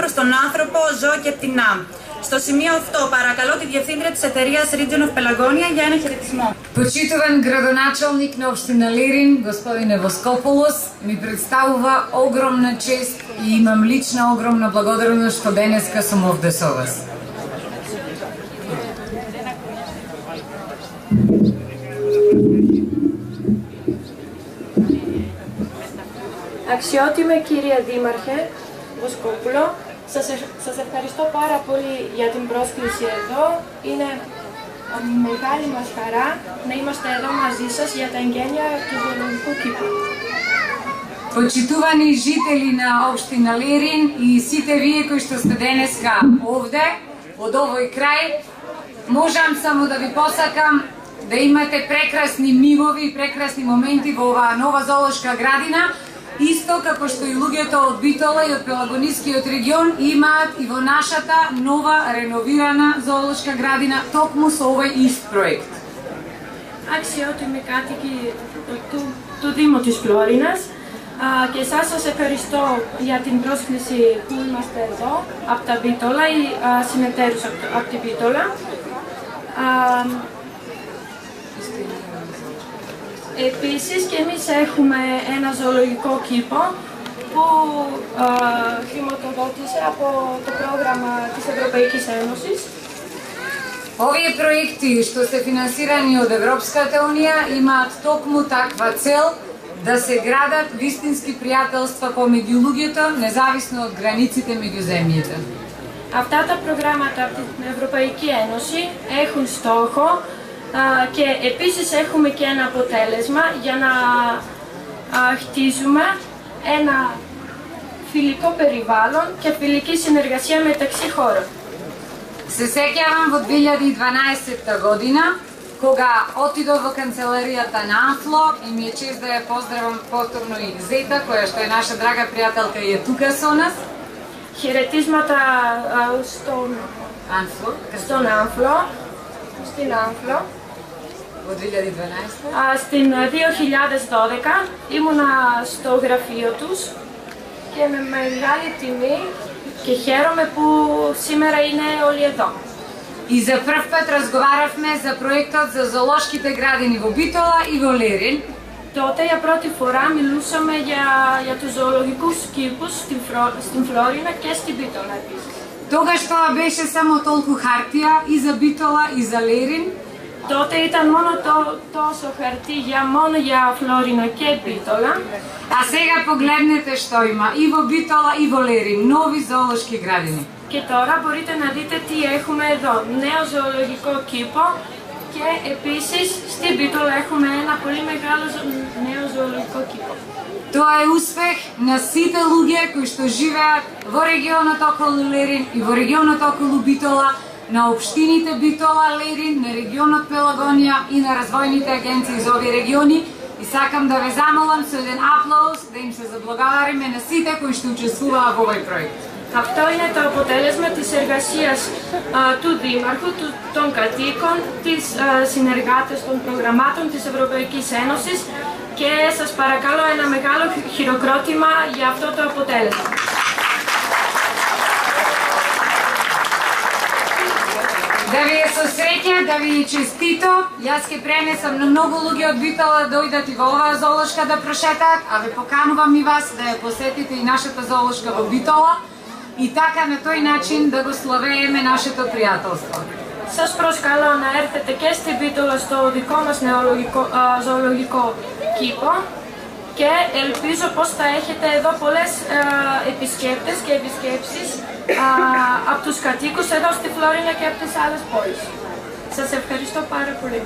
προς τον άνθρωπο, ζώο και πτηνά. Στο σημείο αυτό παρακαλώ τη διευθύντρια της εταιρείας Region of Pelagonia για ένα χαιρετισμό. Почитуван градоначалник на општина Лерин, господине Воскополос, ми представува огромна чест и имам лична огромна благодарност што денеска сум овде со вас. Αξιότιμε κύριε Δήμαρχε Βοσκόπουλο, σας ευχαριστώ πάρα πολύ για την πρόσκληση εδώ. Είναι μεγάλη μας χαρά να είμαστε εδώ μαζί σας για τα εγγένεια του ζωολογικού κήπου. Почитувани жители на општина Лерин и сите вие кои што сте денеска овде, од овој крај, можам само да ви посакам да имате прекрасни мигови и прекрасни моменти во оваа нова зоолошка градина, исто како што и луѓето од Битола и од Пелагонискиот регион имаат и во нашата нова реновирана зоолошка градина токму со овој ист проект. Αξιότιμοι κάτοικοι του Δήμου της Φλόρινας, και εσάς σας ευχαριστώ για την πρόσκληση που είμαστε εδώ από τα Μπίτολα ή συνεταίρους από την Μπίτολα. Επίσης και εμείς έχουμε ένα ζωολογικό κήπο που χρηματοδότησε από το πρόγραμμα της Ευρωπαϊκής Ένωσης. Овие проекти што се финансирани од Европската Унија имаат токму таква цел да се градат вистински пријателства помеѓу луѓето, независно од границите меѓу земјите. Αυτά τα προγράμματα από την Ευρωπαϊκή Ένωση έχουν στόχο και επίσης έχουμε και ένα αποτέλεσμα για να χτίσουμε ένα φιλικό περιβάλλον και φιλική συνεργασία μεταξύ χώρων. Се сеќавам во 2012 година, кога отидов во канцеларијата на Анфло и ми е чест да ја поздравам повторно и Зета, која што е наша драга пријателка и е тука со нас. Χαιρετίσματα στον Άνφλο. Во 2012. Στην 2012 ήμουνα στο γραφείο τους και με μεγάλη τιμή και χαίρομαι που σήμερα είναι όλοι εδώ. И за прв пат разговаравме за проектот за зоолошките градини во Битола и во Лерин. Τότε για πρώτη φορά μιλούσαμε για τους ζωολογικούς κήπους στην Φλόρινα και στην Μπίτολα επίσης. Тогаш тоа беше само толку хартија и за Битола и за Лерин. Τότε ήταν μόνο τόσο χαρτί μόνο για Φλόρινα και Μπίτολα. А сега погледнете што има и во Битола и во Лерин, нови зоолошки градини. Και τώρα μπορείτε να δείτε τι έχουμε εδώ. Νέο ζωολογικό κήπο και επίσης στην Μπίτολα έχουμε ένα πολύ μεγάλο νέο ζωολογικό κήπο. Тоа е успех на сите луѓе кои што живеат во регионот околу Лерин и во регионот околу Битола, на општините Битола, Лерин, на регионот Пелагонија и на развојните агенции за овие региони. И сакам да ве замолам со еден аплауз да им се заблагодариме на сите кои што учествуваа во овој проект. Αυτό είναι το αποτέλεσμα της εργασίας του Δήμαρχου, των κατοίκων, της συνεργάτες των προγραμμάτων της Ευρωπαϊκής Ένωσης και σας παρακαλώ ένα μεγάλο χειροκρότημα για αυτό το αποτέλεσμα. Да ви е со среќа, да ви е честито. Јас ќе пренесам на многу луѓе од Битола да дојдат и во оваа зоолошка да прошетаат, а ве поканувам и вас да ја посетите и нашата зоолошка во Битола и така на тој начин да го славееме нашето пријателство. Σας προσκαλώ να έρθετε και στην Μπίτολα στο δικό μας ζωολογικό κήπο και ελπίζω πως θα έχετε εδώ πολλές επισκέπτες και επισκέψεις από τους κατοίκους εδώ στη Φλόρινα και από τις άλλες πόλεις. Σας ευχαριστώ πάρα πολύ.